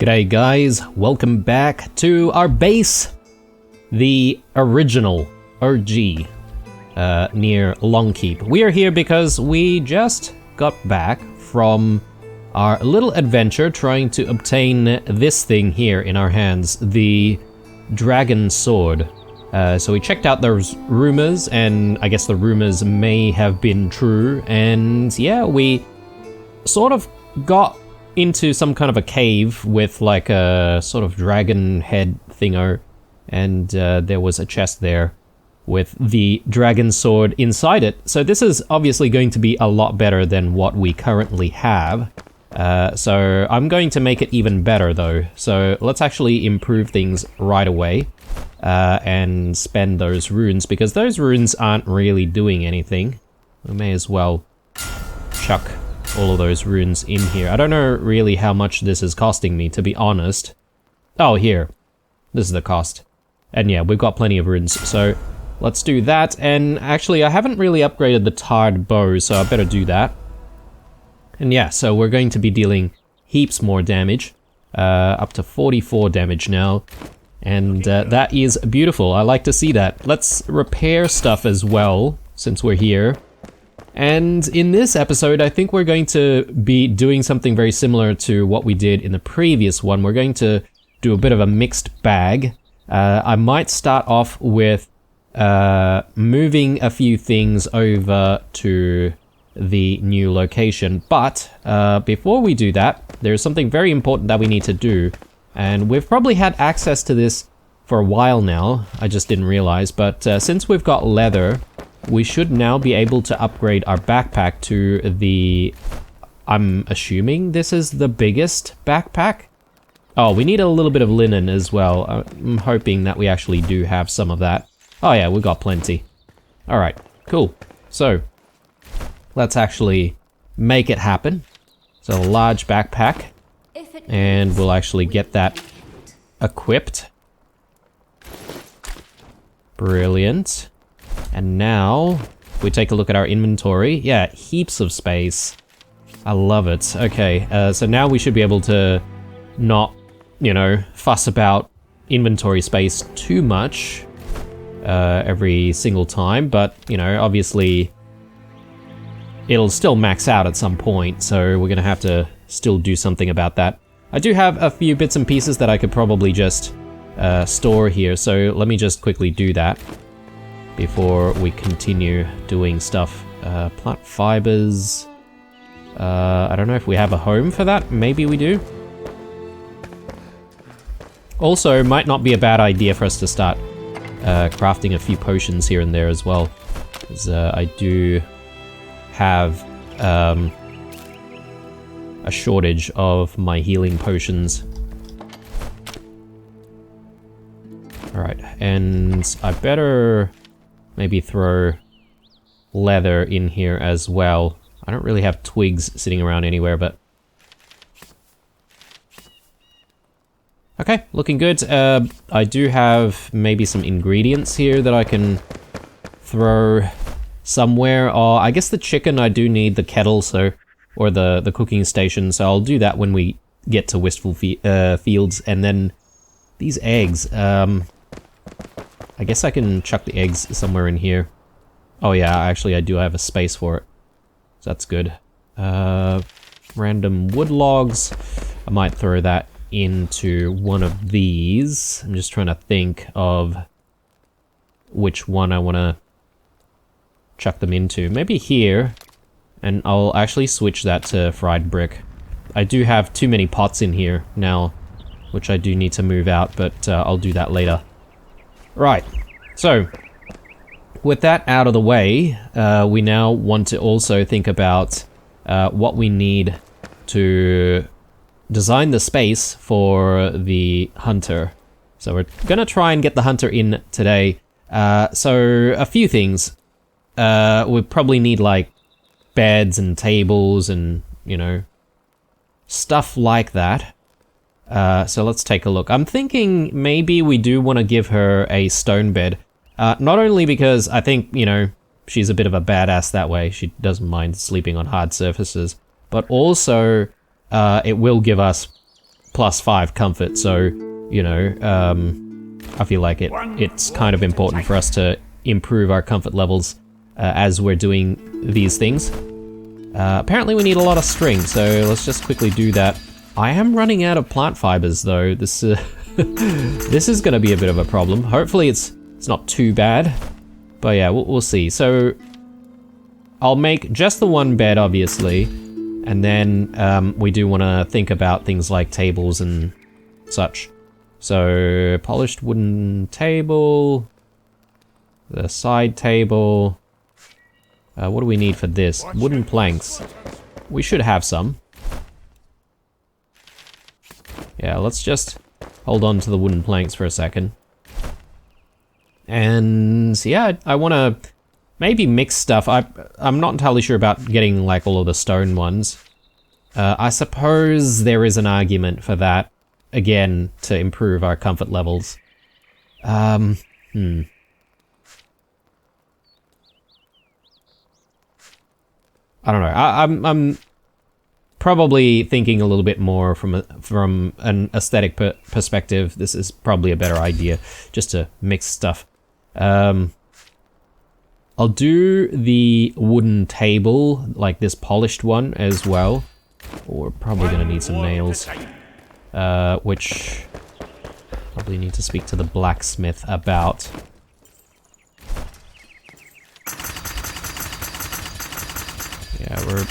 G'day guys, welcome back to our base, the original OG, near Longkeep. We are here because we just got back from our little adventure trying to obtain this thing here in our hands, the Dragon Sword. So we checked out those rumors, and I guess the rumors may have been true, and yeah, we sort of got into some kind of a cave with like a sort of dragon head thingo, and there was a chest there with the dragon sword inside it. So this is obviously going to be a lot better than what we currently have. So I'm going to make it even better though. So let's actually improve things right away and spend those runes, because those runes aren't really doing anything. We may as well chuck all of those runes in here. I don't know really how much this is costing me, to be honest. Oh, here. This is the cost. And yeah, we've got plenty of runes, so let's do that. And actually, I haven't really upgraded the tarred bow, so I better do that. And yeah, so we're going to be dealing heaps more damage. Up to 44 damage now. And that is beautiful. I like to see that. Let's repair stuff as well, since we're here. And in this episode, I think we're going to be doing something very similar to what we did in the previous one. We're going to do a bit of a mixed bag. I might start off with moving a few things over to the new location. But before we do that, there's something very important that we need to do. And we've probably had access to this for a while now. I just didn't realize. But since we've got leather, we should now be able to upgrade our backpack to the... I'm assuming this is the biggest backpack? Oh, we need a little bit of linen as well. I'm hoping that we actually do have some of that. Oh yeah, we've got plenty. Alright, cool. So, let's actually make it happen. So a large backpack. And we'll actually get that equipped. Brilliant. And now, if we take a look at our inventory, yeah, heaps of space. I love it. Okay, so now we should be able to not, you know, fuss about inventory space too much every single time, but, you know, obviously it'll still max out at some point, so we're gonna have to still do something about that. I do have a few bits and pieces that I could probably just store here, so let me just quickly do that before we continue doing stuff. Plant fibers. I don't know if we have a home for that. Maybe we do. Also, might not be a bad idea for us to start crafting a few potions here and there as well, because I do have a shortage of my healing potions. Alright, and I better maybe throw leather in here as well. I don't really have twigs sitting around anywhere, but... Okay, looking good. I do have maybe some ingredients here that I can throw somewhere. Oh, I guess the chicken, I do need the kettle, so... or the cooking station, so I'll do that when we get to Wistful Fields. And then these eggs, I guess I can chuck the eggs somewhere in here. Oh yeah, actually I do have a space for it. So that's good. Random wood logs. I might throw that into one of these. I'm just trying to think of which one I want to chuck them into. Maybe here. And I'll actually switch that to fried brick. I do have too many pots in here now, which I do need to move out, but I'll do that later. Right, so with that out of the way, we now want to also think about what we need to design the space for the hunter. So we're gonna try and get the hunter in today. So a few things. We probably need like beds and tables and, you know, stuff like that. So let's take a look. I'm thinking maybe we do want to give her a stone bed. Not only because I think, you know, she's a bit of a badass that way. She doesn't mind sleeping on hard surfaces. But also, it will give us +5 comfort, so, you know, I feel like it's kind of important for us to improve our comfort levels as we're doing these things. Apparently we need a lot of string, so let's just quickly do that. I am running out of plant fibers though. This this is going to be a bit of a problem. Hopefully it's not too bad, but yeah, we'll see. So I'll make just the one bed, obviously, and then we do want to think about things like tables and such. So polished wooden table, the side table. What do we need for this? Wooden planks. We should have some. Yeah, let's just hold on to the wooden planks for a second. And yeah, I want to maybe mix stuff. I'm not entirely sure about getting like all of the stone ones. I suppose there is an argument for that, again, to improve our comfort levels. I don't know. I'm probably thinking a little bit more from an aesthetic perspective. This is probably a better idea, just to mix stuff. I'll do the wooden table, like this polished one as well. We're probably going to need some nails, which probably need to speak to the blacksmith about. Yeah, we're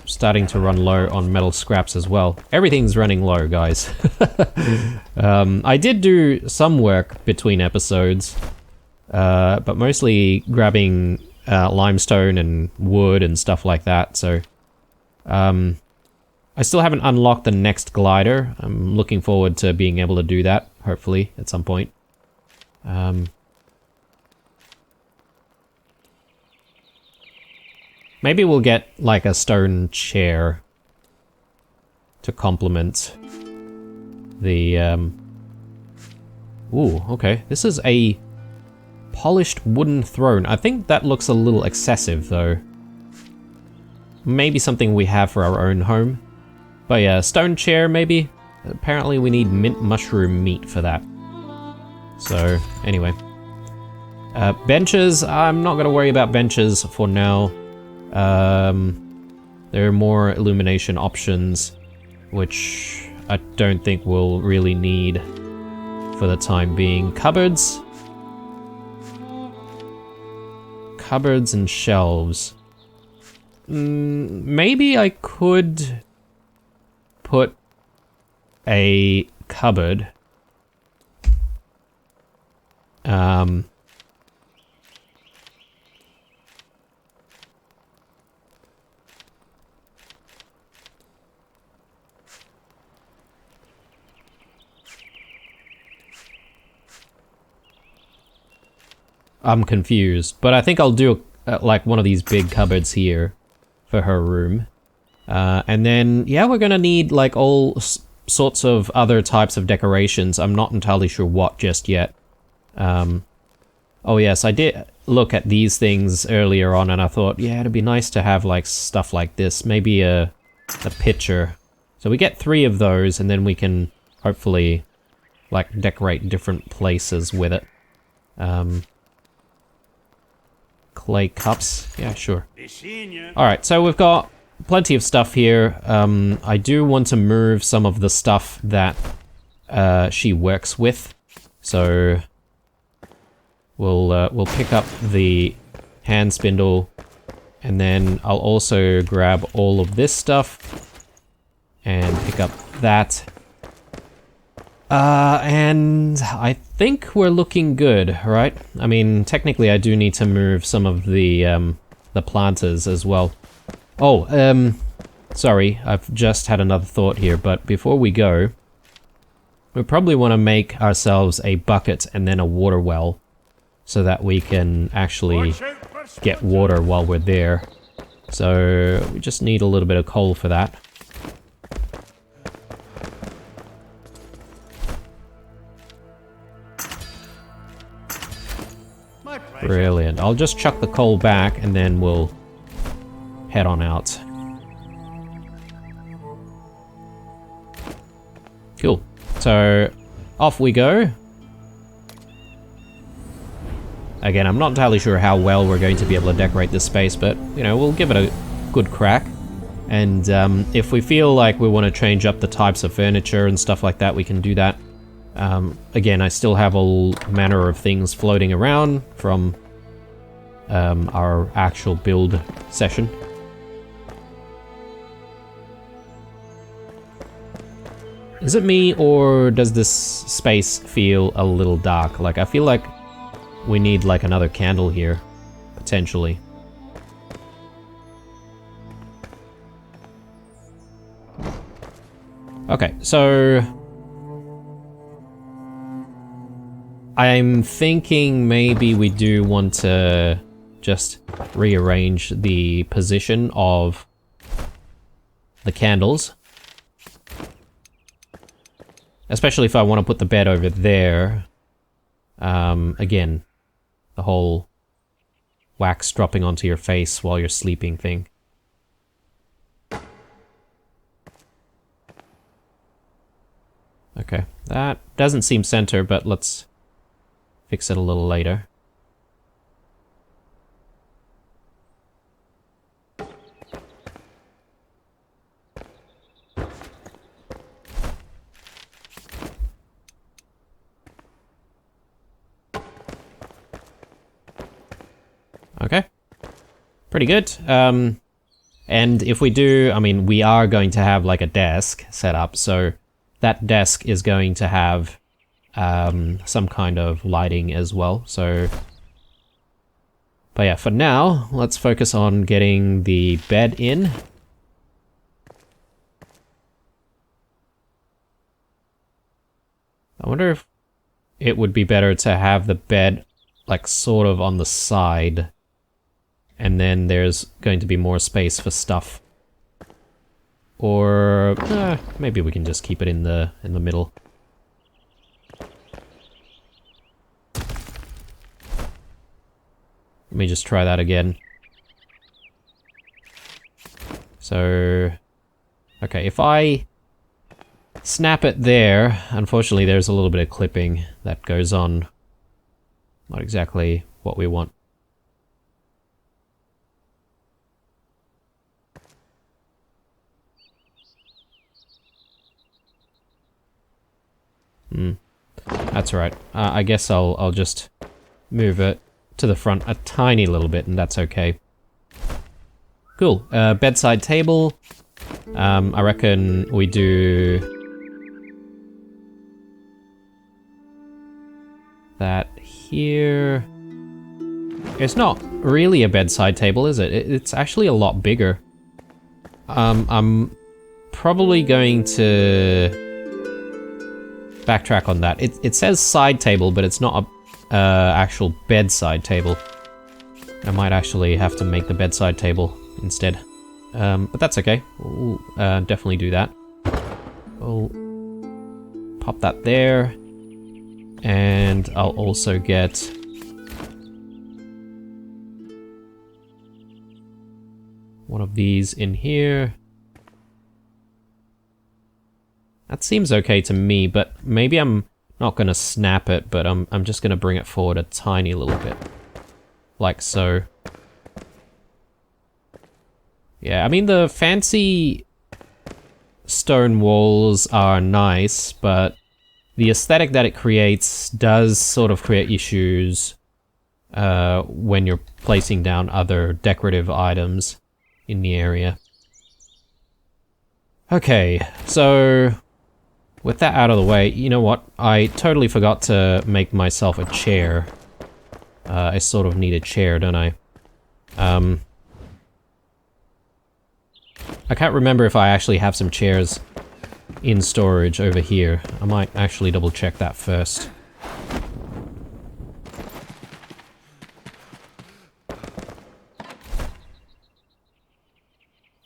starting to run low on metal scraps as well. Everything's running low, guys. I did do some work between episodes, but mostly grabbing limestone and wood and stuff like that, so I still haven't unlocked the next glider. I'm looking forward to being able to do that, hopefully, at some point. Maybe we'll get like a stone chair to complement the Ooh, okay. This is a polished wooden throne. I think that looks a little excessive though. Maybe something we have for our own home. But yeah, stone chair maybe. Apparently we need mint mushroom meat for that. So anyway. Benches, I'm not gonna worry about benches for now. There are more illumination options, which I don't think we'll really need for the time being. Cupboards. Cupboards and shelves. Maybe I could put a cupboard. I'm confused, but I think I'll do like one of these big cupboards here for her room. And then, yeah, we're gonna need like all sorts of other types of decorations. I'm not entirely sure what just yet. Oh yes, I did look at these things earlier on and I thought, yeah, it'd be nice to have like stuff like this. Maybe a picture. So we get 3 of those and then we can hopefully like decorate different places with it. Clay cups. Yeah, sure. Alright, so we've got plenty of stuff here. I do want to move some of the stuff that she works with. So we'll pick up the hand spindle, and then I'll also grab all of this stuff and pick up that. And I think we're looking good, right? I mean, technically I do need to move some of the planters as well. Oh, sorry, I've just had another thought here, but before we go, we probably want to make ourselves a bucket and then a water well, so that we can actually get water while we're there. So, we just need a little bit of coal for that. Brilliant. I'll just chuck the coal back and then we'll head on out. Cool. So, off we go. Again, I'm not entirely sure how well we're going to be able to decorate this space, but, you know, we'll give it a good crack. And if we feel like we want to change up the types of furniture and stuff like that, we can do that. Again, I still have all manner of things floating around from our actual build session. Is it me, or does this space feel a little dark? Like, I feel like we need like another candle here, potentially. Okay, so I'm thinking maybe we do want to just rearrange the position of the candles. Especially if I want to put the bed over there. Again, the whole wax dropping onto your face while you're sleeping thing. Okay, that doesn't seem center, but let's fix it a little later. Okay, pretty good. And if we do, I mean, we are going to have like a desk set up, so that desk is going to have some kind of lighting as well, so... But yeah, for now, let's focus on getting the bed in. I wonder if it would be better to have the bed like sort of on the side, and then there's going to be more space for stuff. Or maybe we can just keep it in the middle. Let me just try that again. So, okay, if I snap it there, unfortunately there's a little bit of clipping that goes on. Not exactly what we want. That's right. I guess I'll just move it to the front a tiny little bit, and that's okay. Cool. Bedside table. I reckon we do that here. It's not really a bedside table, is it? It's actually a lot bigger. I'm probably going to backtrack on that. It says side table, but it's not a actual bedside table. I might actually have to make the bedside table instead. But that's okay. We'll definitely do that. We'll pop that there. And I'll also get one of these in here. That seems okay to me, but maybe I'm not gonna snap it, but I'm just gonna bring it forward a tiny little bit. Like so. Yeah, I mean the fancy stone walls are nice, but the aesthetic that it creates does sort of create issues when you're placing down other decorative items in the area. Okay, so with that out of the way, you know what? I totally forgot to make myself a chair. I sort of need a chair, don't I? I can't remember if I actually have some chairs in storage over here. I might actually double check that first.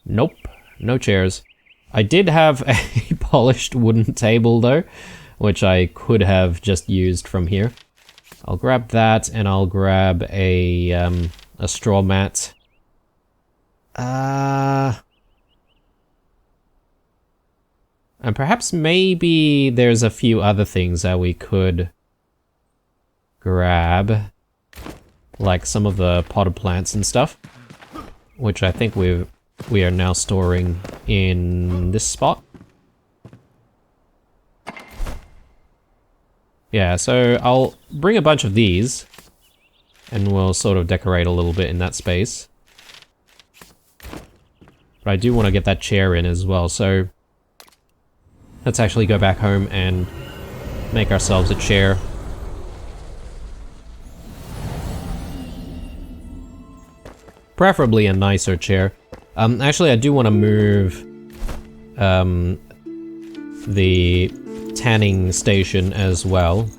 Nope, no chairs. I did have a polished wooden table though, which I could have just used from here. I'll grab that, and I'll grab a straw mat. And perhaps maybe there's a few other things that we could grab. Like some of the potted plants and stuff. Which I think we are now storing in this spot. Yeah, so I'll bring a bunch of these. And we'll sort of decorate a little bit in that space. But I do want to get that chair in as well, so... Let's actually go back home and make ourselves a chair. Preferably a nicer chair. Actually, I do want to move the tanning station as well.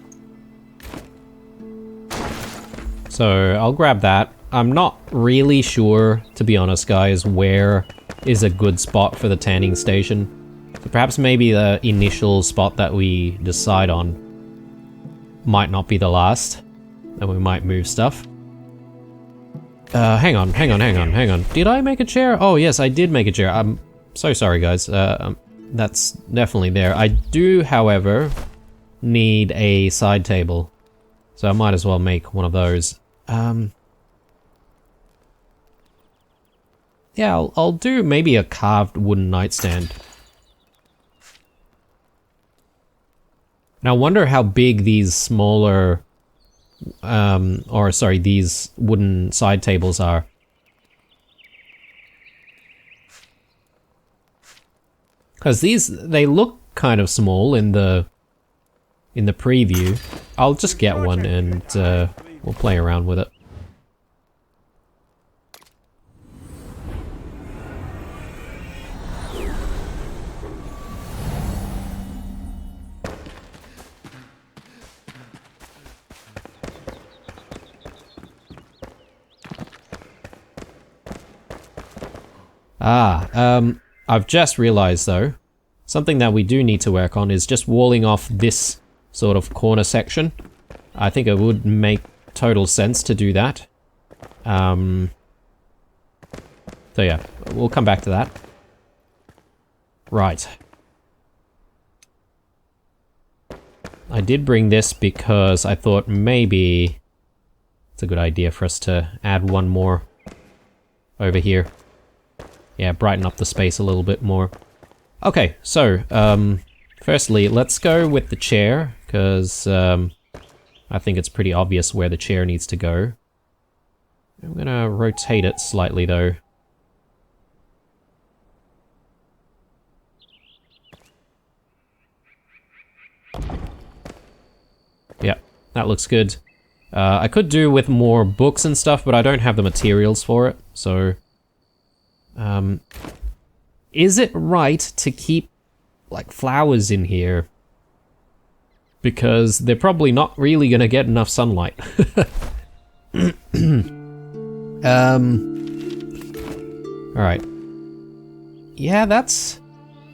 So I'll grab that. I'm not really sure, to be honest, guys, where is a good spot for the tanning station. So perhaps maybe the initial spot that we decide on might not be the last. And we might move stuff. Hang on. Did I make a chair? Oh yes, I did make a chair. I'm so sorry, guys. That's definitely there. I do, however, need a side table. So I might as well make one of those. Yeah, I'll do maybe a carved wooden nightstand. Now I wonder how big these smaller, these wooden side tables are. Because they look kind of small in the preview. I'll just get one and we'll play around with it. I've just realized though, something that we do need to work on is just walling off this sort of corner section. I think it would make total sense to do that. So yeah, we'll come back to that. Right. I did bring this because I thought maybe it's a good idea for us to add one more over here. Yeah, brighten up the space a little bit more. Okay, so, firstly, let's go with the chair, because I think it's pretty obvious where the chair needs to go. I'm gonna rotate it slightly, though. Yeah, that looks good. I could do with more books and stuff, but I don't have the materials for it, so... is it right to keep, like, flowers in here? Because they're probably not really gonna get enough sunlight. Alright. Yeah, that's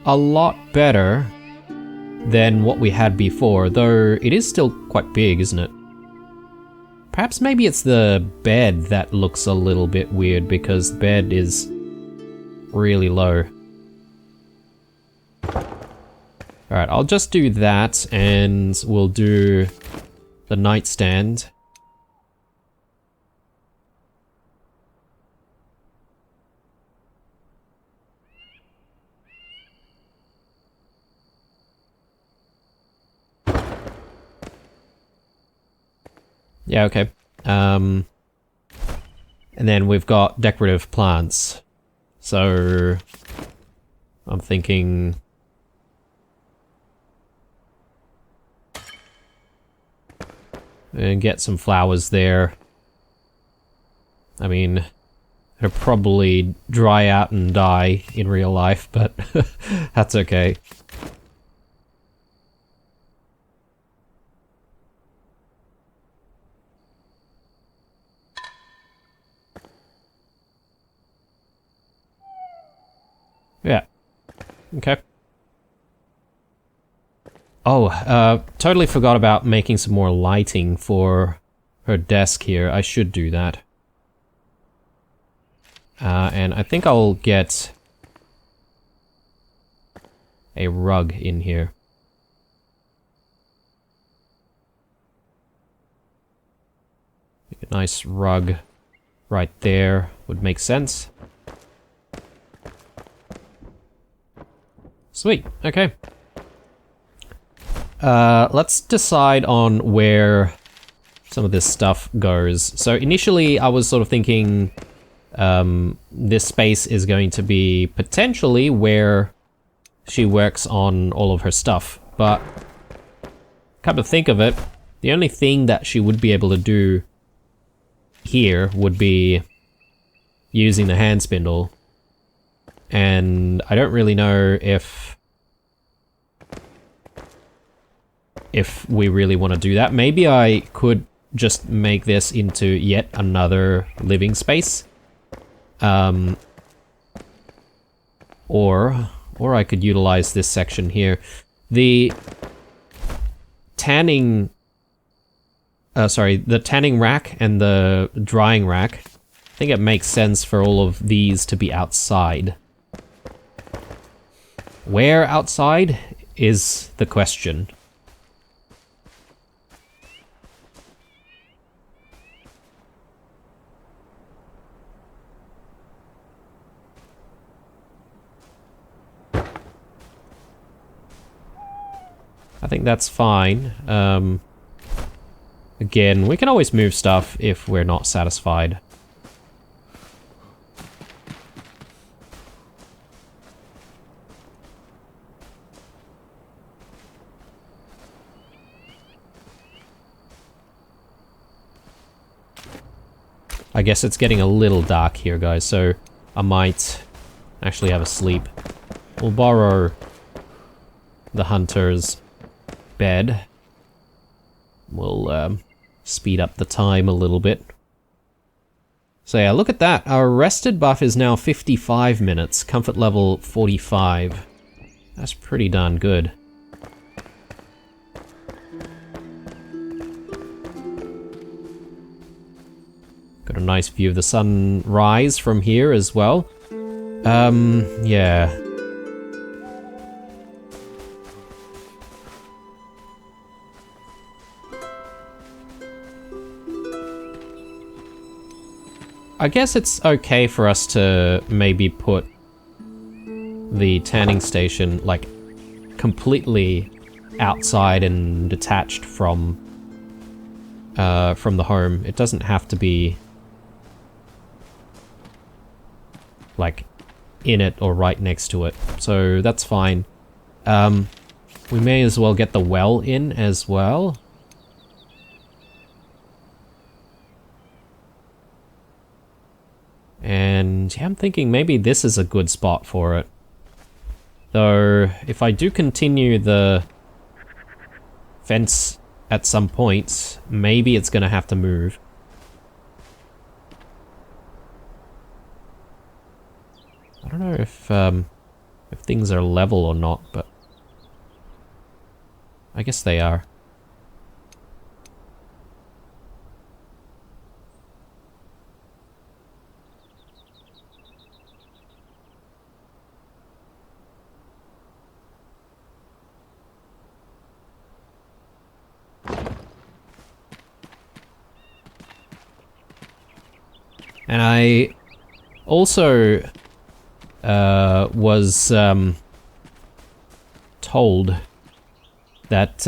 a lot better than what we had before, though it is still quite big, isn't it? Perhaps maybe it's the bed that looks a little bit weird, because the bed is really low. Alright, I'll just do that, and we'll do the nightstand. Yeah, okay. And then we've got decorative plants. So I'm thinking... and get some flowers there. I mean, it'll probably dry out and die in real life, but that's okay. Yeah. Okay. Oh, totally forgot about making some more lighting for her desk here. I should do that. And I think I'll get a rug in here. A nice rug right there would make sense. Sweet, okay. Let's decide on where some of this stuff goes. So initially I was sort of thinking this space is going to be potentially where she works on all of her stuff, but come to think of it, the only thing that she would be able to do here would be using the hand spindle, and I don't really know if we really want to do that. Maybe I could just make this into yet another living space, or I could utilize this section here. The tanning rack and the drying rack, I think it makes sense for all of these to be outside. Where outside is the question. I think that's fine. Again, we can always move stuff if we're not satisfied. I guess it's getting a little dark here, guys, so I might actually have a sleep. We'll borrow the hunter's bed. We'll speed up the time a little bit. So yeah, look at that. Our rested buff is now 55 minutes, comfort level 45. That's pretty darn good. Got a nice view of the sunrise from here as well. Yeah. I guess it's okay for us to maybe put the tanning station, like, completely outside and detached from the home. It doesn't have to be, like, in it or right next to it. So that's fine. We may as well get the well in as well. And yeah, I'm thinking maybe this is a good spot for it. Though, if I do continue the fence at some point, maybe it's gonna have to move. I don't know if things are level or not, but I guess they are. And I also was told that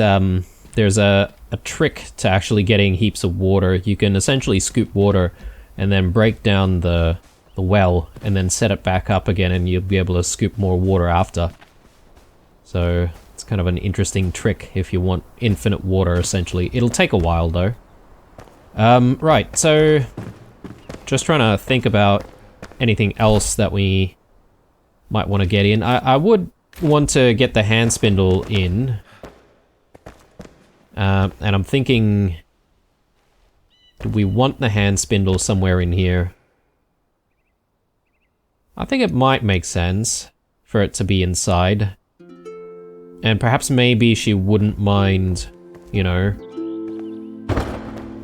there's a trick to actually getting heaps of water. You can essentially scoop water and then break down the well and then set it back up again, and you'll be able to scoop more water after. So it's kind of an interesting trick if you want infinite water, essentially. It'll take a while though. Right, so just trying to think about anything else that we might want to get in. I would want to get the hand spindle in. And I'm thinking, do we want the hand spindle somewhere in here? I think it might make sense for it to be inside. And perhaps maybe she wouldn't mind, you know,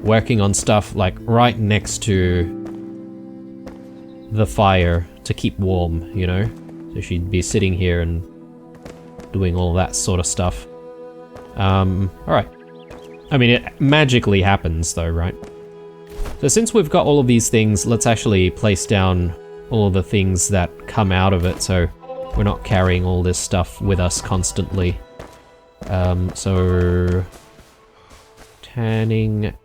working on stuff like right next to the fire to keep warm, you know? So she'd be sitting here and doing all that sort of stuff. Alright. I mean, it magically happens though, right? So since we've got all of these things, let's actually place down all the things that come out of it, so we're not carrying all this stuff with us constantly. So... tanning...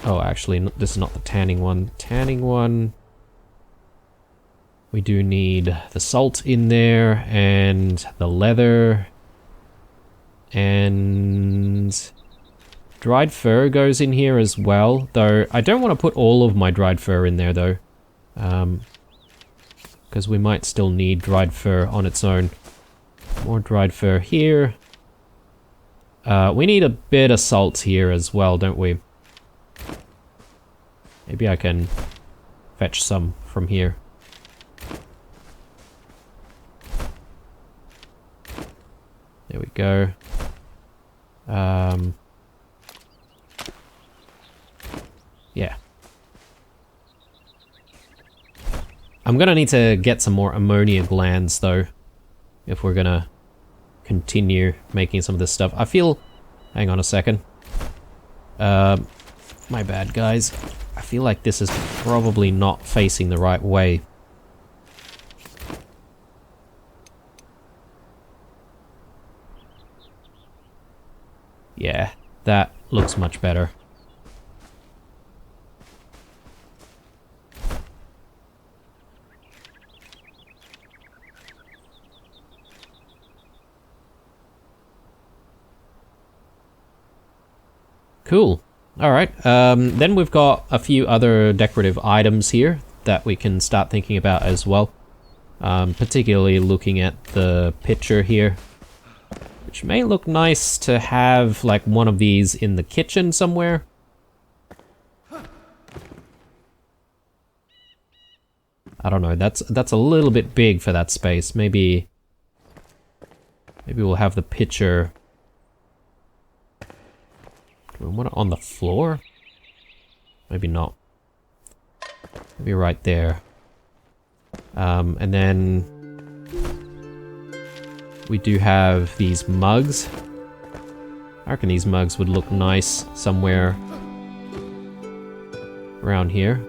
Oh, actually, this is not the tanning one. Tanning one... We do need the salt in there, and the leather, and... dried fur goes in here as well, though I don't want to put all of my dried fur in there, though. Because we might still need dried fur on its own. More dried fur here. We need a bit of salt here as well, don't we? Maybe I can fetch some from here. There we go. Yeah. I'm gonna need to get some more ammonia glands, though, if we're gonna continue making some of this stuff. I feel... hang on a second. My bad, guys. I feel like this is probably not facing the right way. Yeah, that looks much better. Cool. Alright, then we've got a few other decorative items here that we can start thinking about as well. Particularly looking at the picture here, which may look nice to have like one of these in the kitchen somewhere. I don't know, that's a little bit big for that space. Maybe we'll have the picture... do we want it on the floor? Maybe not. Maybe right there. And then we do have these mugs. I reckon these mugs would look nice somewhere around here.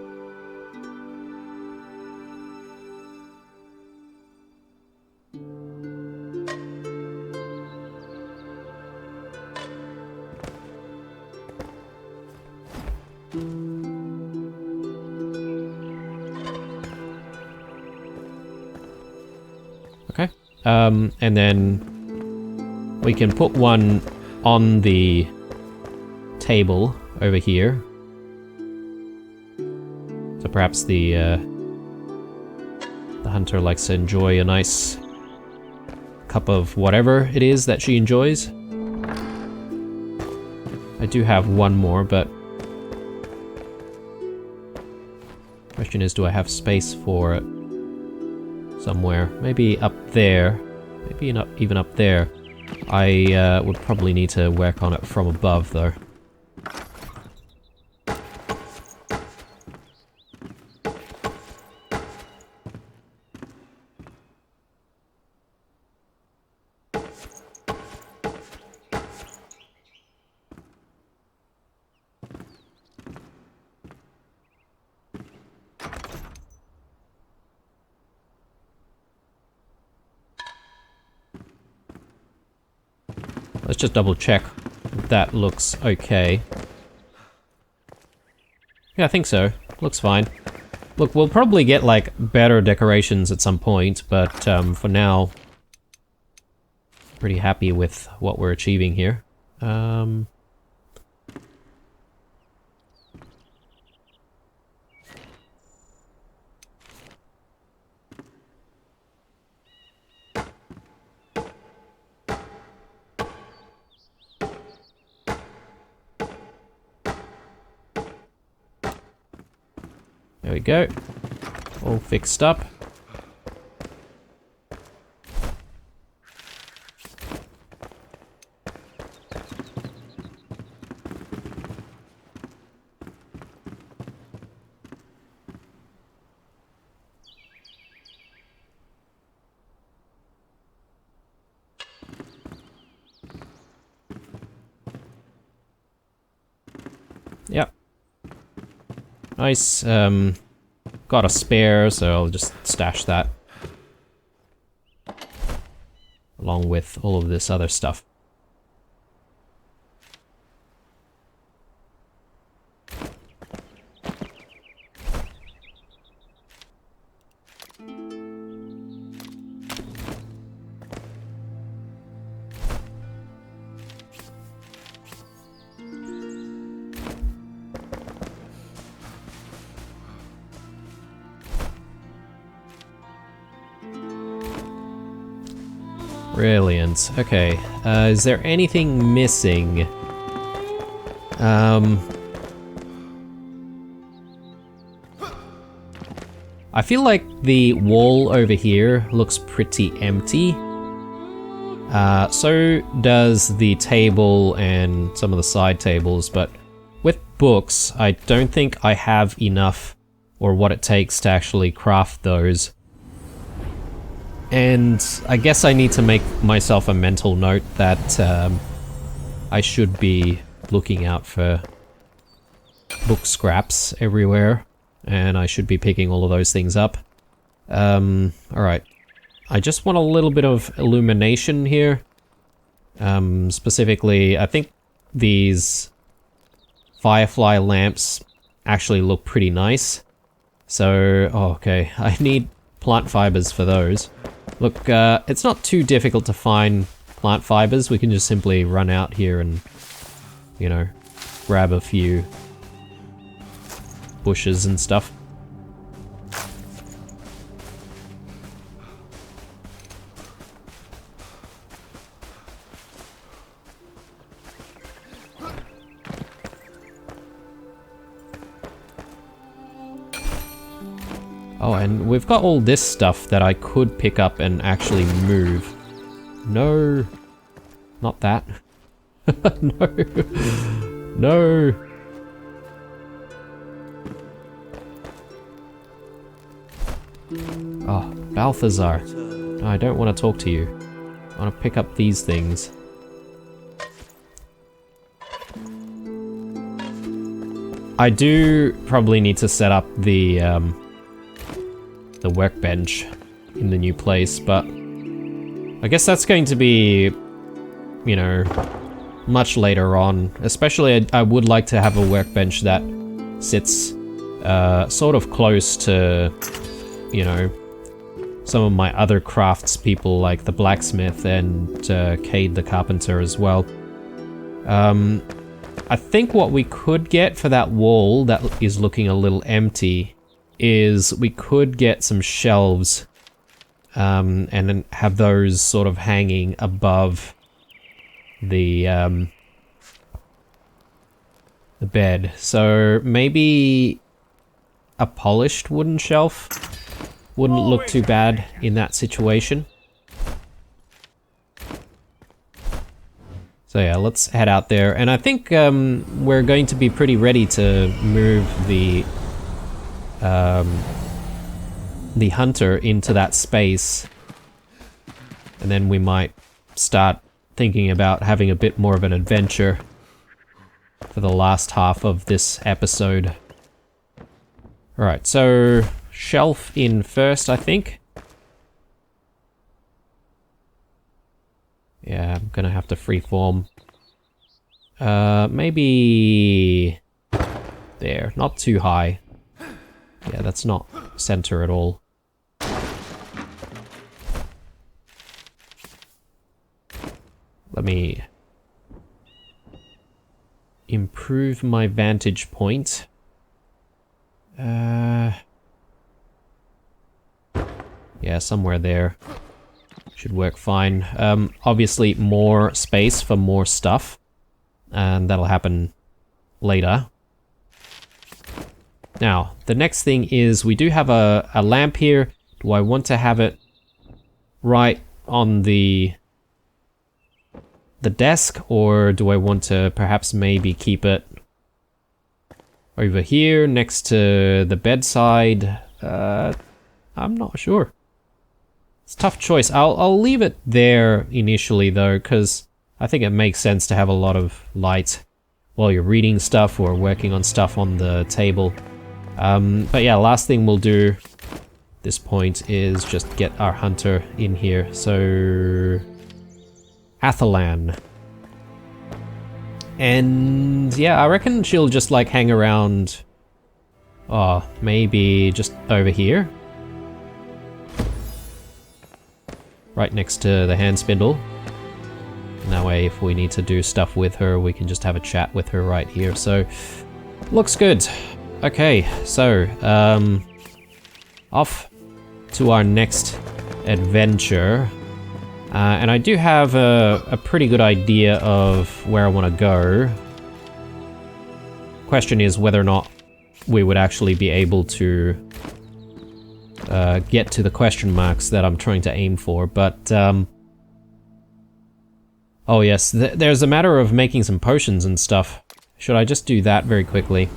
Okay, and then we can put one on the table over here. So perhaps the hunter likes to enjoy a nice cup of whatever it is that she enjoys. I do have one more, but question is, do I have space for it somewhere? Maybe up there. Maybe not even up there. I would probably need to work on it from above, though. Let's just double check that looks okay. Yeah, I think so. Looks fine. Look, we'll probably get like better decorations at some point, but for now, pretty happy with what we're achieving here. There we go. All fixed up. Yep. Nice. Got a spare, so I'll just stash that. Along with all of this other stuff. Brilliant. Okay. Is there anything missing? I feel like the wall over here looks pretty empty. So does the table and some of the side tables, but with books, I don't think I have enough or what it takes to actually craft those. And I guess I need to make myself a mental note that I should be looking out for book scraps everywhere, and I should be picking all of those things up. Alright. I just want a little bit of illumination here. Specifically, I think these firefly lamps actually look pretty nice. So, oh, okay, I need plant fibers for those. Look, it's not too difficult to find plant fibers. We can just simply run out here and, you know, grab a few bushes and stuff. Oh, and we've got all this stuff that I could pick up and actually move. No. Not that. No. No. Oh, Balthazar. No, I don't want to talk to you. I want to pick up these things. I do probably need to set up the workbench in the new place, but I guess that's going to be, you know, much later on. Especially, I would like to have a workbench that sits sort of close to, you know, some of my other crafts people like the blacksmith and Cade the carpenter as well. I think what we could get for that wall that is looking a little empty is we could get some shelves and then have those sort of hanging above the bed. So maybe a polished wooden shelf wouldn't look too bad in that situation. So yeah, let's head out there, and I think we're going to be pretty ready to move the hunter into that space, and then we might start thinking about having a bit more of an adventure for the last half of this episode. Alright, so shelf in first, I think. Yeah, I'm gonna have to freeform. Maybe there, not too high. Yeah, that's not center at all. Let me improve my vantage point. Yeah, somewhere there. Should work fine. Obviously more space for more stuff, and that'll happen later. Now, the next thing is we do have a lamp here. Do I want to have it right on the desk, or do I want to perhaps maybe keep it over here next to the bedside? I'm not sure. It's a tough choice. I'll leave it there initially though, because I think it makes sense to have a lot of light while you're reading stuff or working on stuff on the table. But yeah, last thing we'll do at this point is just get our hunter in here. So Athalan. And yeah, I reckon she'll just like hang around, oh, maybe just over here. Right next to the hand spindle. And that way if we need to do stuff with her, we can just have a chat with her right here. So, looks good. Okay, so, off to our next adventure. And I do have a pretty good idea of where I want to go. Question is whether or not we would actually be able to get to the question marks that I'm trying to aim for, but oh yes, there's a matter of making some potions and stuff. Should I just do that very quickly?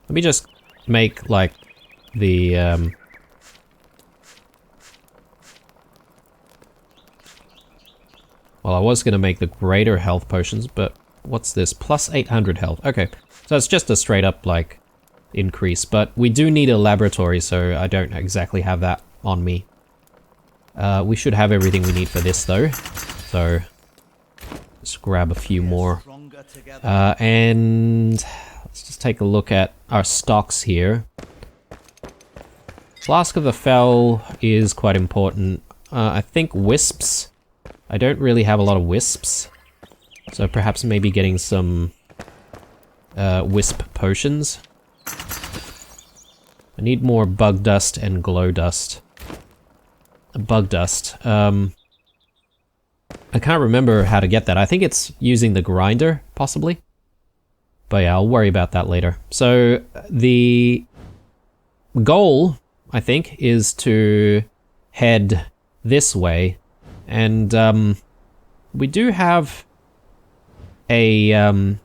Let me just make, like, the, well, I was gonna make the greater health potions, but what's this? Plus 800 health. Okay, so it's just a straight up, like, increase, but we do need a laboratory, so I don't exactly have that on me. We should have everything we need for this, though, so let's grab a few more. And let's just take a look at our stocks here. Flask of the Fell is quite important. I think wisps. I don't really have a lot of wisps. So perhaps maybe getting some wisp potions. I need more bug dust and glow dust. Bug dust. I can't remember how to get that. I think it's using the grinder, possibly. But yeah, I'll worry about that later. So the goal, I think, is to head this way. And we do have a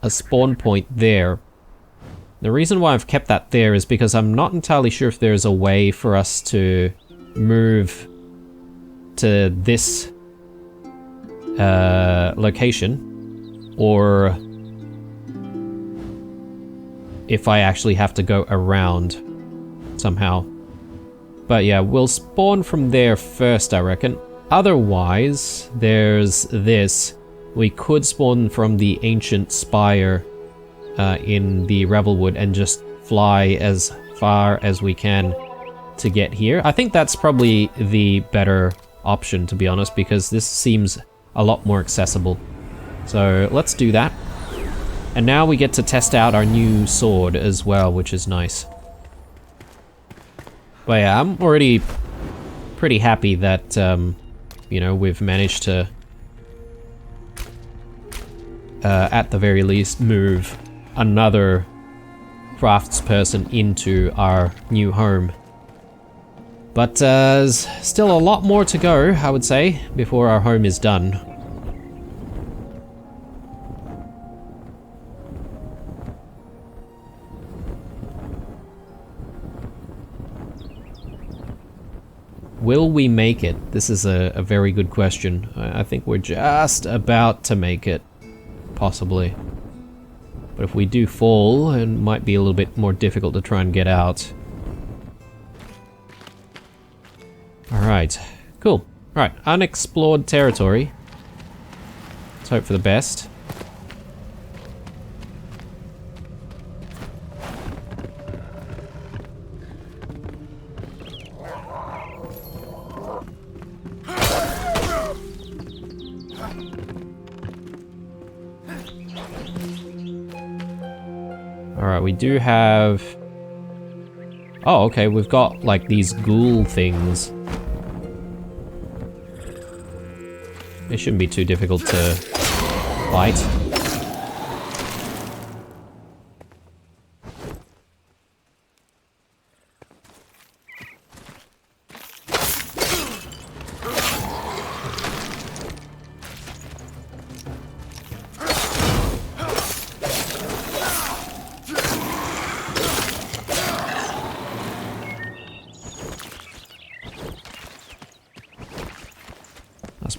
spawn point there. The reason why I've kept that there is because I'm not entirely sure if there's a way for us to move to this location, or if I actually have to go around somehow. But yeah, we'll spawn from there first, I reckon. Otherwise, there's this. We could spawn from the ancient spire in the Revelwood and just fly as far as we can to get here. I think that's probably the better option, to be honest, because this seems a lot more accessible. So let's do that. And now we get to test out our new sword as well, which is nice. But yeah, I'm already pretty happy that, you know, we've managed to, at the very least, move another craftsperson into our new home. But there's still a lot more to go, I would say, before our home is done. Will we make it? This is a very good question. I think we're just about to make it, possibly. But if we do fall, it might be a little bit more difficult to try and get out. Alright, cool. Alright, unexplored territory. Let's hope for the best. Alright, we do have... Oh, okay, we've got, like, these ghoul things. It shouldn't be too difficult to fight.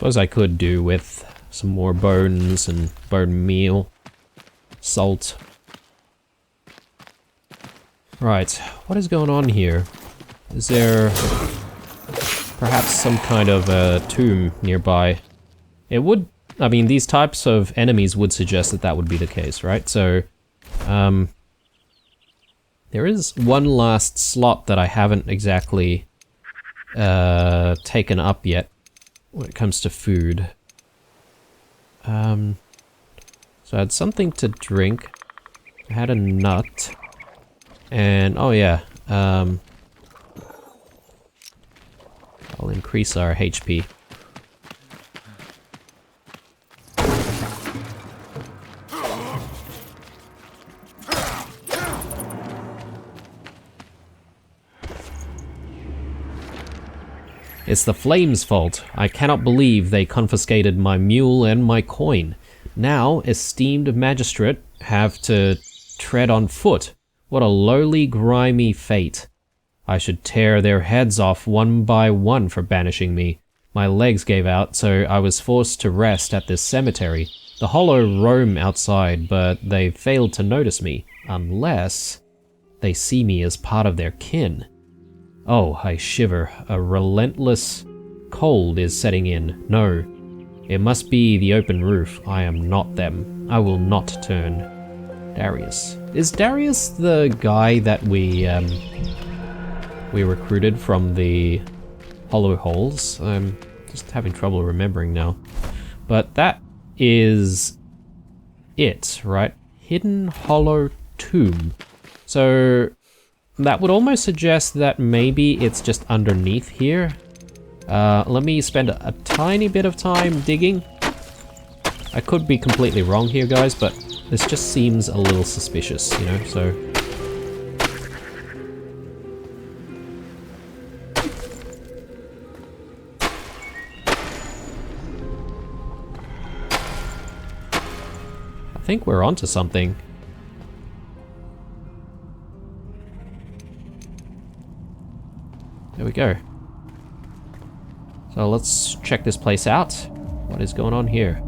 Suppose I could do with some more bones and bone meal, salt. Right, what is going on here? Is there perhaps some kind of a tomb nearby? It would, I mean, these types of enemies would suggest that that would be the case, right? So, there is one last slot that I haven't exactly taken up yet when it comes to food. So I had something to drink. I had a nut. And, oh yeah, I'll increase our HP. It's the Flames' fault. I cannot believe they confiscated my mule and my coin. Now, esteemed magistrate, have to tread on foot. What a lowly, grimy fate. I should tear their heads off one by one for banishing me. My legs gave out, so I was forced to rest at this cemetery. The hollow roam outside, but they failed to notice me, unless they see me as part of their kin. Oh, I shiver. A relentless cold is setting in. No, it must be the open roof. I am not them. I will not turn. Darius. Is Darius the guy that we recruited from the hollow holes? I'm just having trouble remembering now. But that is it, right? Hidden hollow tomb. So that would almost suggest that maybe it's just underneath here. Let me spend a tiny bit of time digging. I could be completely wrong here, guys, but this just seems a little suspicious, you know, so... I think we're onto something. There we go. So let's check this place out. What is going on here?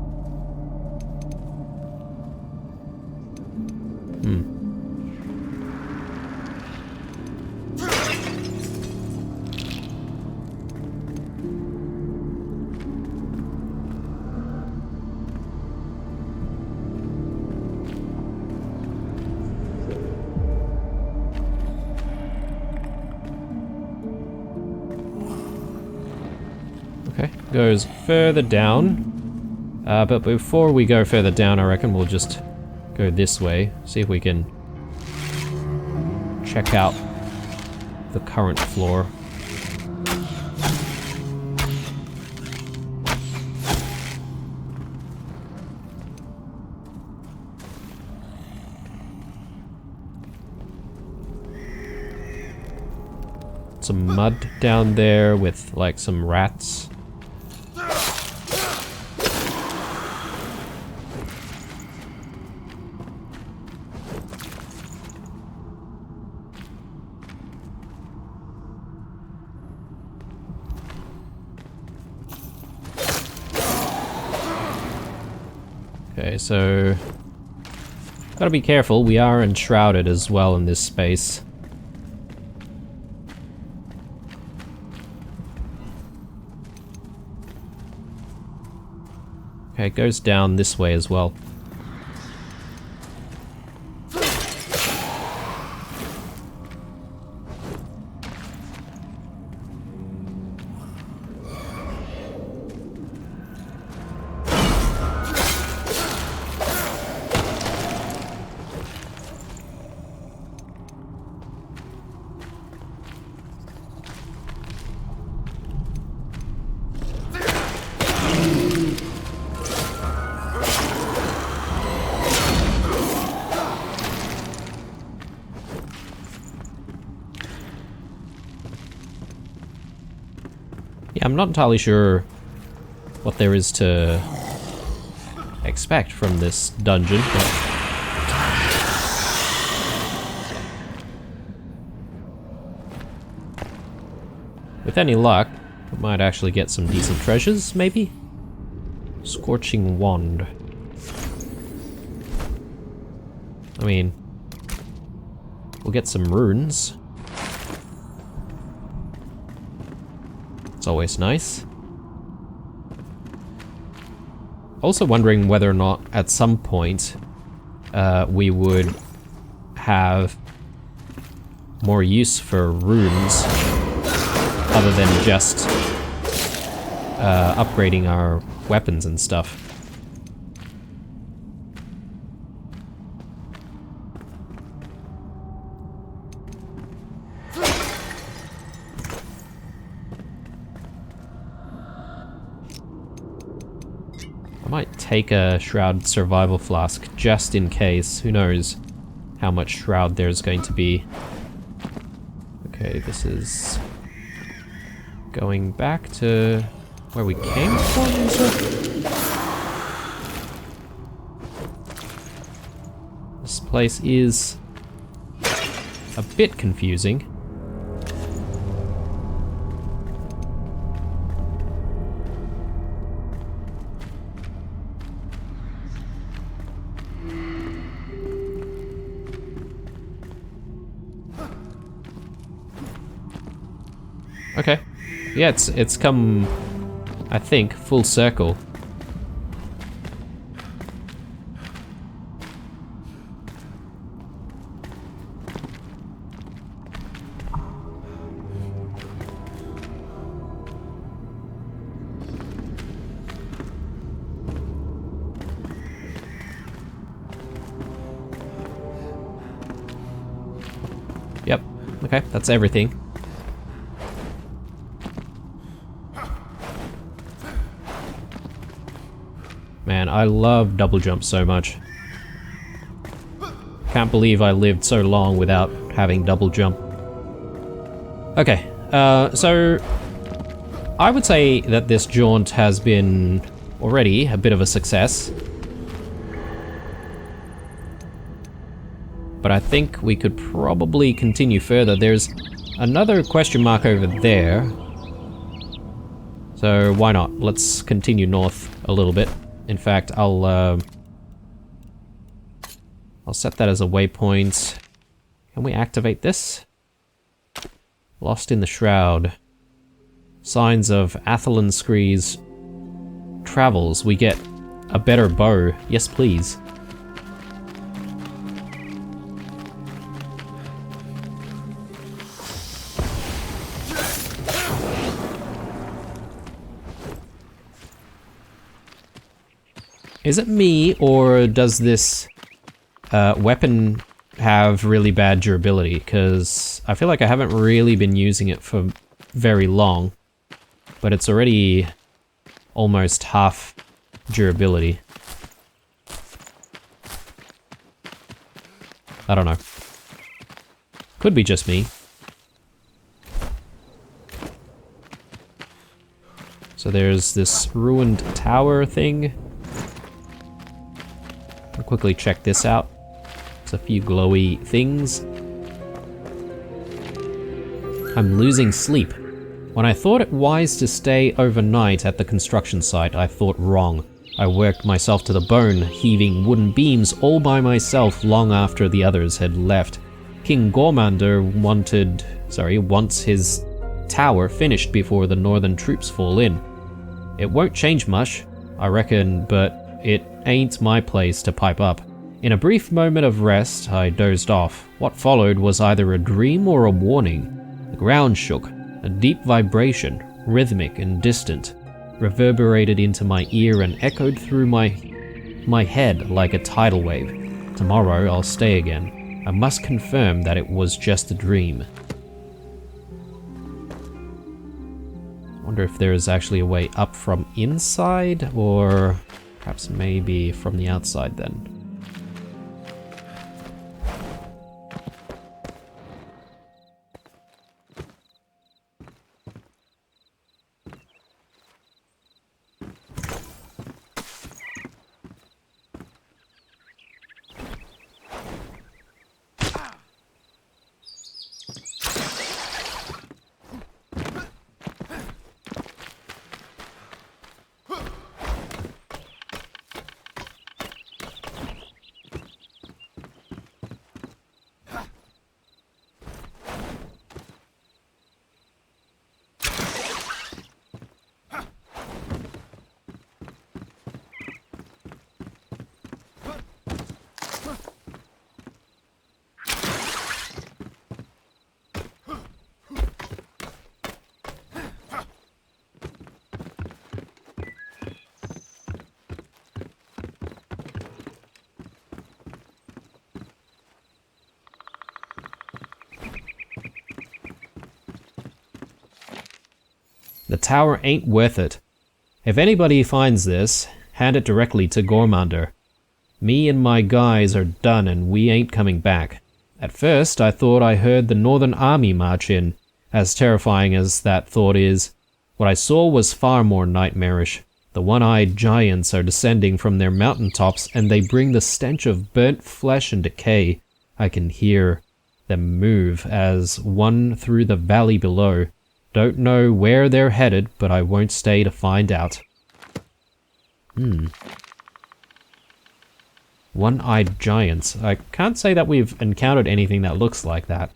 Okay, goes further down. But before we go further down, I reckon we'll just go this way. See if we can check out the current floor. Some mud down there with like some rats. Okay, so gotta be careful. We are enshrouded as well in this space. Okay, it goes down this way as well. Yeah, I'm not entirely sure what there is to expect from this dungeon, but... with any luck, we might actually get some decent treasures, maybe? Scorching Wand. I mean, we'll get some runes. It's always nice. Also wondering whether or not at some point we would have more use for runes other than just upgrading our weapons and stuff. I might take a Shroud survival flask just in case. Who knows how much Shroud there's going to be. Okay, this is going back to where we came from, is it? This place is a bit confusing. Okay. Yeah, it's come, I think, full circle. Yep. Okay, that's everything. Man, I love double jump so much. Can't believe I lived so long without having double jump. Okay, so I would say that this jaunt has been already a bit of a success. But I think we could probably continue further. There's another question mark over there. So why not? Let's continue north a little bit. In fact, I'll set that as a waypoint. Can we activate this? Lost in the Shroud. Signs of Athalan Scree's travels. We get a better bow. Yes, please. Is it me, or does this weapon have really bad durability? Because I feel like I haven't really been using it for very long, but it's already almost half durability. I don't know. Could be just me. So there's this ruined tower thing. I'll quickly check this out. There's a few glowy things. I'm losing sleep. When I thought it wise to stay overnight at the construction site, I thought wrong. I worked myself to the bone, heaving wooden beams all by myself long after the others had left. King Gormander wants his tower finished before the northern troops fall in. It won't change much, I reckon, but it ain't my place to pipe up. In a brief moment of rest, I dozed off. What followed was either a dream or a warning. The ground shook. A deep vibration, rhythmic and distant, reverberated into my ear and echoed through my head like a tidal wave. Tomorrow I'll stay again. I must confirm that it was just a dream. I wonder if there is actually a way up from inside, or perhaps maybe from the outside then. The tower ain't worth it. If anybody finds this, hand it directly to Gormander. Me and my guys are done and we ain't coming back. At first, I thought I heard the Northern Army march in. As terrifying as that thought is, what I saw was far more nightmarish. The one-eyed giants are descending from their mountaintops, and they bring the stench of burnt flesh and decay. I can hear them move as one through the valley below. Don't know where they're headed, but I won't stay to find out. One-eyed giants. I can't say that we've encountered anything that looks like that.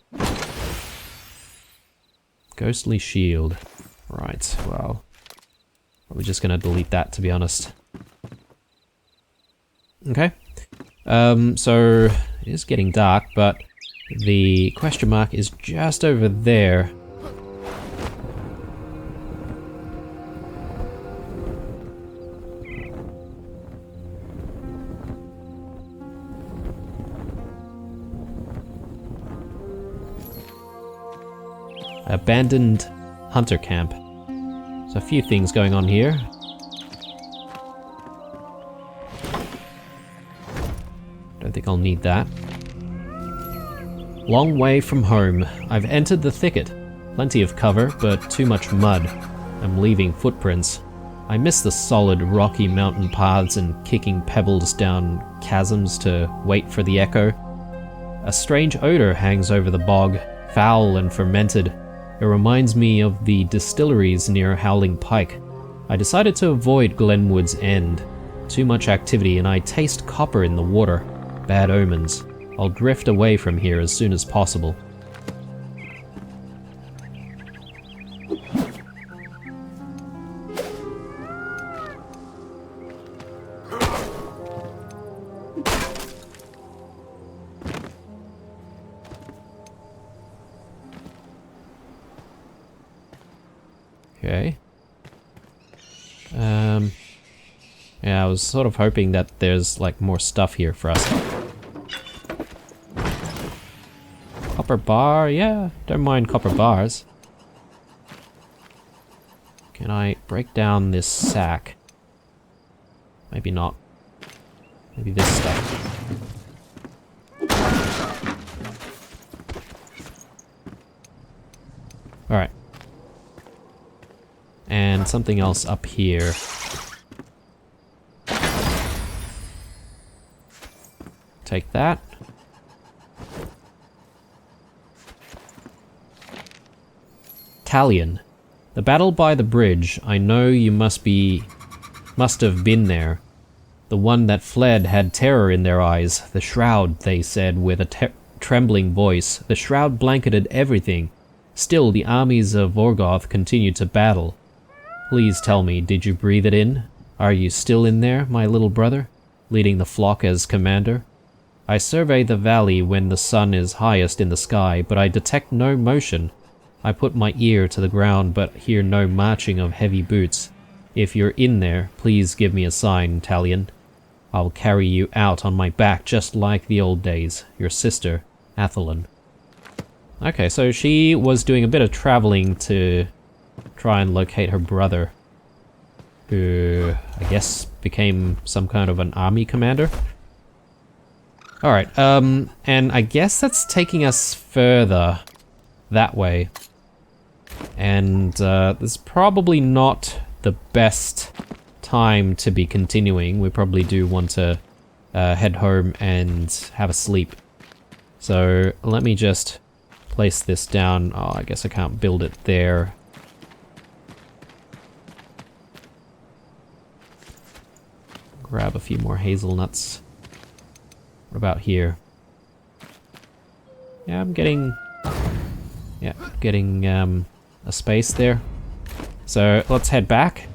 Ghostly shield. Right, well... Probably just gonna delete that, to be honest. Okay. So, it is getting dark, but the question mark is just over there. Abandoned hunter camp. There's a few things going on here. Don't think I'll need that. Long way from home. I've entered the thicket. Plenty of cover, but too much mud. I'm leaving footprints. I miss the solid rocky mountain paths and kicking pebbles down chasms to wait for the echo. A strange odor hangs over the bog, foul and fermented. It reminds me of the distilleries near Howling Pike. I decided to avoid Glenwood's End. Too much activity and I taste copper in the water. Bad omens. I'll drift away from here as soon as possible. Okay. Yeah, I was sort of hoping that there's like more stuff here for us. Copper bar, yeah, don't mind copper bars. Can I break down this sack? Maybe not. Maybe this stuff. Alright. And something else up here. Take that. Talion. The battle by the bridge. I know you must have been there. The one that fled had terror in their eyes. The Shroud, they said with a trembling voice. The Shroud blanketed everything. Still, the armies of Vorgoth continued to battle. Please tell me, did you breathe it in? Are you still in there, my little brother? Leading the flock as commander? I survey the valley when the sun is highest in the sky, but I detect no motion. I put my ear to the ground, but hear no marching of heavy boots. If you're in there, please give me a sign, Talion. I'll carry you out on my back just like the old days. Your sister, Athelin. Okay, so she was doing a bit of traveling to try and locate her brother, who I guess became some kind of an army commander. Alright, and I guess that's taking us further that way. And this is probably not the best time to be continuing. We probably do want to head home and have a sleep. So let me just place this down. Oh, I guess I can't build it there. Grab a few more hazelnuts. What about here? Yeah, I'm getting a space there. So let's head back.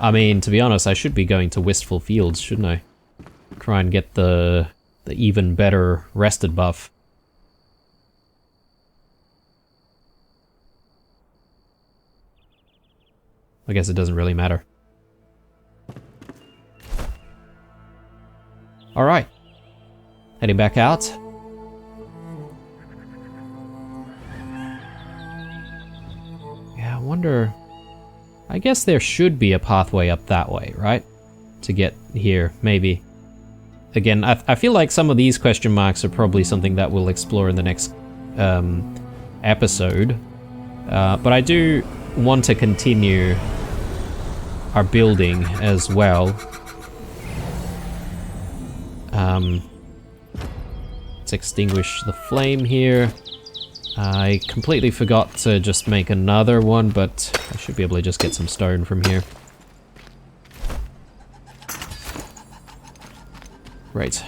I mean, to be honest, I should be going to Wistful Fields, shouldn't I? Try and get the even better rested buff. I guess it doesn't really matter. Alright. Heading back out. Yeah, I wonder... I guess there should be a pathway up that way, right? To get here, maybe. Again, I feel like some of these question marks are probably something that we'll explore in the next episode. But I do want to continue our building as well. Let's extinguish the flame here. I completely forgot to just make another one, but I should be able to just get some stone from here. Right.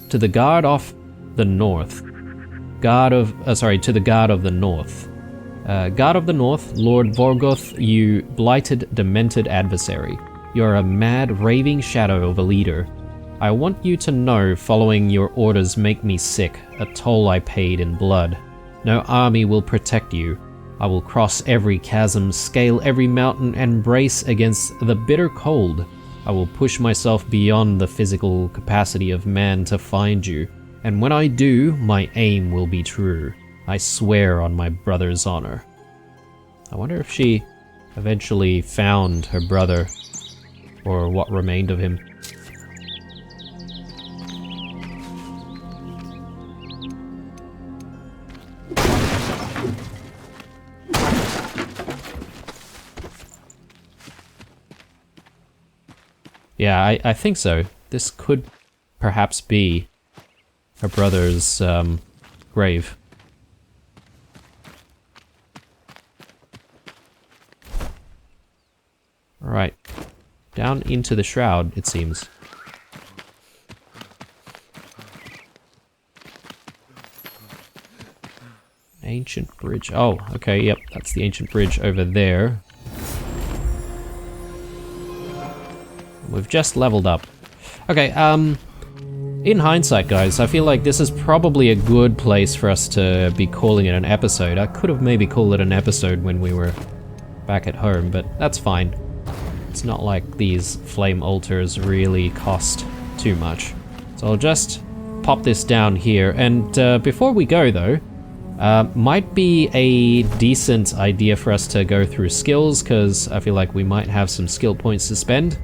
To the guard of the north. To the guard of the north. God of the North, Lord Vorgoth, you blighted, demented adversary. You're a mad, raving shadow of a leader. I want you to know following your orders make me sick, a toll I paid in blood. No army will protect you. I will cross every chasm, scale every mountain, and brace against the bitter cold. I will push myself beyond the physical capacity of man to find you. And when I do, my aim will be true. I swear on my brother's honor. I wonder if she eventually found her brother, or what remained of him. Yeah, I think so. This could perhaps be her brother's grave. Alright. Down into the Shroud, it seems. Ancient bridge. Oh, okay, yep, that's the ancient bridge over there. We've just leveled up. Okay, in hindsight, guys, I feel like this is probably a good place for us to be calling it an episode. I could have maybe called it an episode when we were back at home, but that's fine. It's not like these flame altars really cost too much. So I'll just pop this down here, and before we go though, might be a decent idea for us to go through skills, because I feel like we might have some skill points to spend.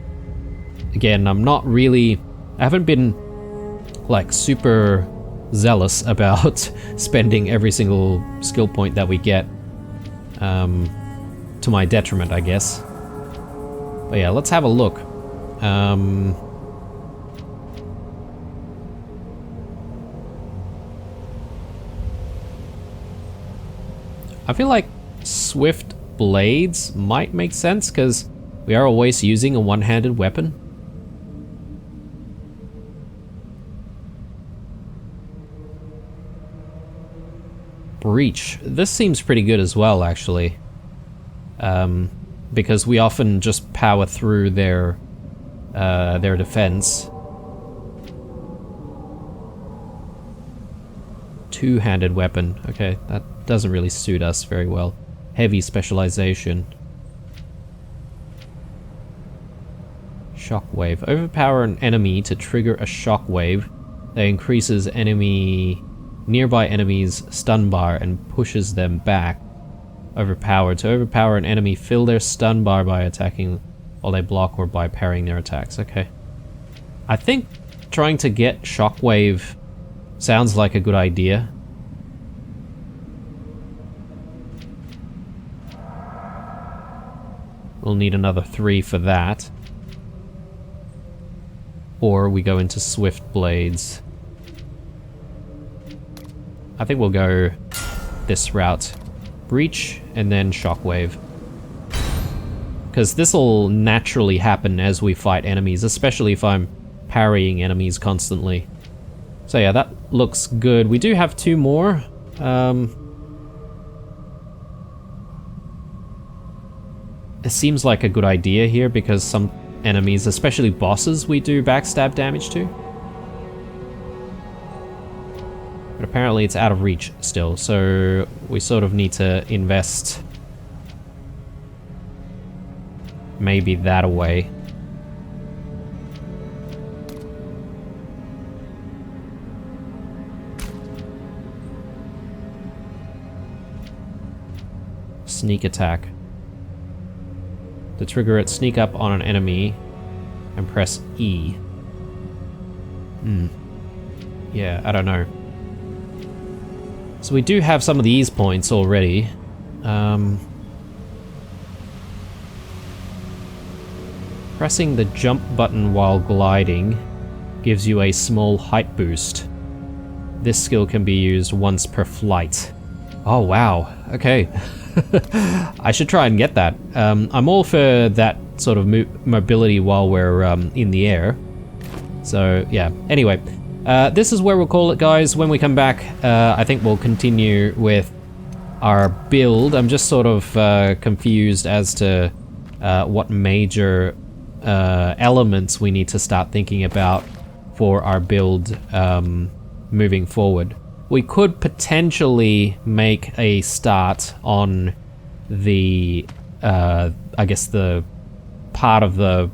Again, I haven't been like super zealous about spending every single skill point that we get, to my detriment, I guess. But yeah, let's have a look. I feel like swift blades might make sense, because we are always using a one-handed weapon. Breach. This seems pretty good as well, actually. Because we often just power through their defense. Two-handed weapon. Okay, that doesn't really suit us very well. Heavy specialization. Shockwave. Overpower an enemy to trigger a shockwave that increases nearby enemies' stun bar and pushes them back. Overpower. To overpower an enemy, fill their stun bar by attacking while they block or by parrying their attacks. Okay. I think trying to get shockwave sounds like a good idea. We'll need another 3 for that. Or we go into swift blades. I think we'll go this route. Breach, and then shockwave. Because this will naturally happen as we fight enemies, especially if I'm parrying enemies constantly. So yeah, that looks good. We do have 2 more. It seems like a good idea here because some enemies, especially bosses, we do backstab damage to. But apparently it's out of reach still, so we sort of need to invest maybe that away. Sneak attack. To trigger it, sneak up on an enemy and press E. Yeah, I don't know. So we do have some of these points already. Pressing the jump button while gliding gives you a small height boost. This skill can be used once per flight. Oh wow, okay. I should try and get that. I'm all for that sort of mobility while we're in the air. So yeah, anyway, this is where we'll call it, guys. When we come back, I think we'll continue with our build. I'm just sort of confused as to what major elements we need to start thinking about for our build moving forward. We could potentially make a start on the, I guess the part of the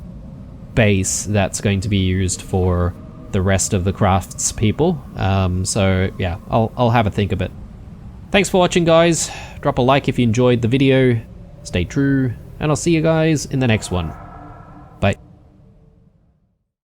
base that's going to be used for the rest of the crafts people. So yeah, I'll have a think of it. Thanks for watching, guys. Drop a like if you enjoyed the video. Stay true, and I'll see you guys in the next one.